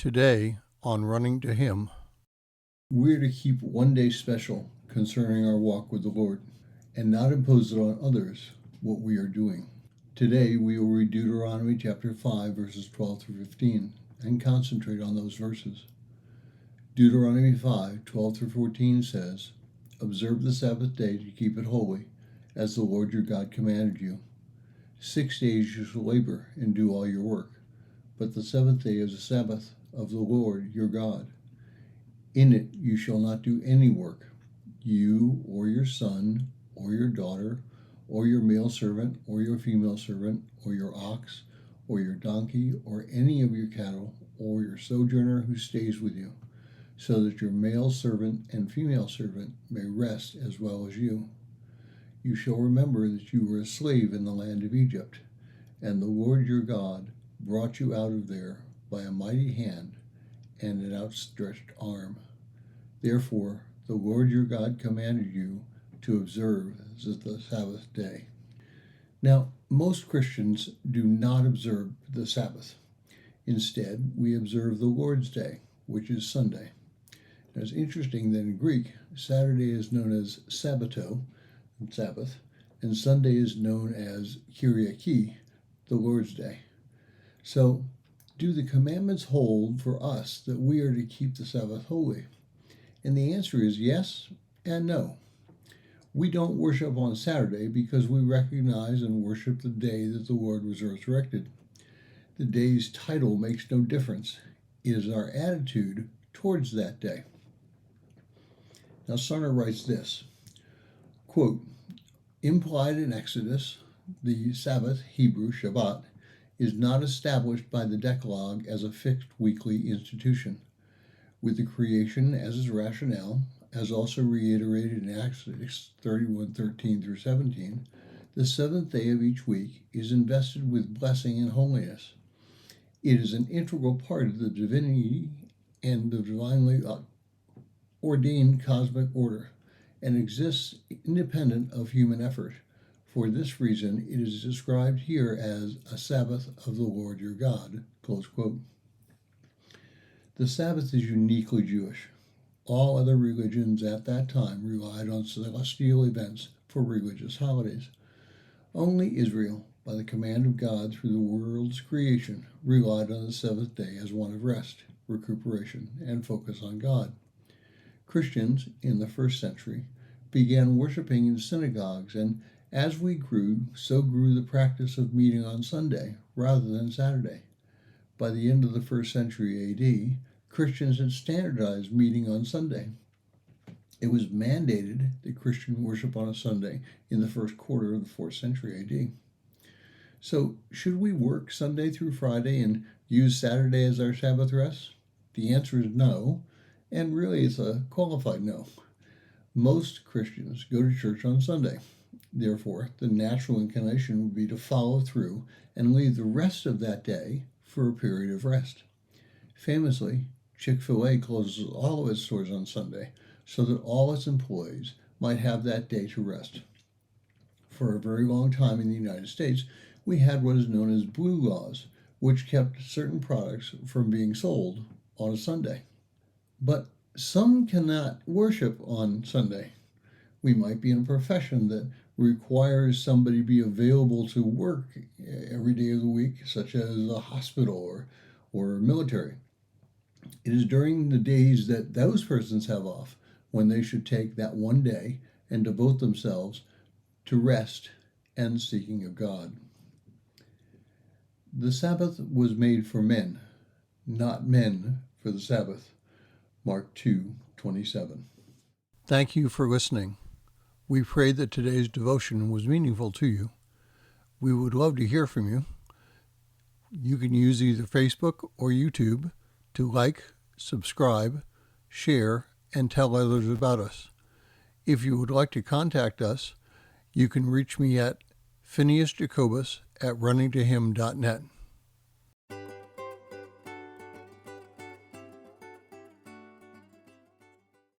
Today on Running to Him. We're to keep one day special concerning our walk with the Lord and not impose it on others what we are doing. Today we will read Deuteronomy chapter 5 verses 12 through 15 and concentrate on those verses. Deuteronomy 5:12 through 14 says, "Observe the Sabbath day to keep it holy, as the Lord your God commanded you. 6 days you shall labor and do all your work, but the seventh day is a Sabbath of the Lord your God. In it you shall not do any work, you or your son or your daughter or your male servant or your female servant or your ox or your donkey or any of your cattle or your sojourner who stays with you, so that your male servant and female servant may rest as well as you. You shall remember that you were a slave in the land of Egypt, and the Lord your God brought you out of there by a mighty hand and an outstretched arm. Therefore, the Lord your God commanded you to observe the Sabbath day." Now, most Christians do not observe the Sabbath. Instead, we observe the Lord's Day, which is Sunday. Now, it's interesting that in Greek, Saturday is known as sabbato, Sabbath, and Sunday is known as Kyriaki, the Lord's Day. So, do the commandments hold for us that we are to keep the Sabbath holy? And the answer is yes and no. We don't worship on Saturday because we recognize and worship the day that the Lord was resurrected. The day's title makes no difference. It is our attitude towards that day. Now, Sarner writes this, quote, "Implied in Exodus, the Sabbath, Hebrew Shabbat, is not established by the Decalogue as a fixed weekly institution. With the creation as its rationale, as also reiterated in Exodus 31:13 through 17, the seventh day of each week is invested with blessing and holiness. It is an integral part of the divinity and the divinely ordained cosmic order, and exists independent of human effort. For this reason, it is described here as a Sabbath of the Lord your God." Close quote. The Sabbath is uniquely Jewish. All other religions at that time relied on celestial events for religious holidays. Only Israel, by the command of God through the world's creation, relied on the seventh day as one of rest, recuperation, and focus on God. Christians in the first century began worshiping in synagogues, and as we grew, so grew the practice of meeting on Sunday rather than Saturday. By the end of the first century AD, Christians had standardized meeting on Sunday. It was mandated that Christian worship on a Sunday in the first quarter of the 4th century AD. So, should we work Sunday through Friday and use Saturday as our Sabbath rest? The answer is no, and really it's a qualified no. Most Christians go to church on Sunday. Therefore, the natural inclination would be to follow through and leave the rest of that day for a period of rest. Famously, Chick-fil-A closes all of its stores on Sunday so that all its employees might have that day to rest. For a very long time in the United States, we had what is known as blue laws, which kept certain products from being sold on a Sunday. But some cannot worship on Sunday. We might be in a profession that requires somebody to be available to work every day of the week, such as a hospital or military. It is during the days that those persons have off when they should take that one day and devote themselves to rest and seeking of God. The Sabbath was made for men, not men for the Sabbath. Mark 2:27. Thank you for listening. We pray that today's devotion was meaningful to you. We would love to hear from you. You can use either Facebook or YouTube to like, subscribe, share, and tell others about us. If you would like to contact us, you can reach me at phineasjacobus@runningtohim.net.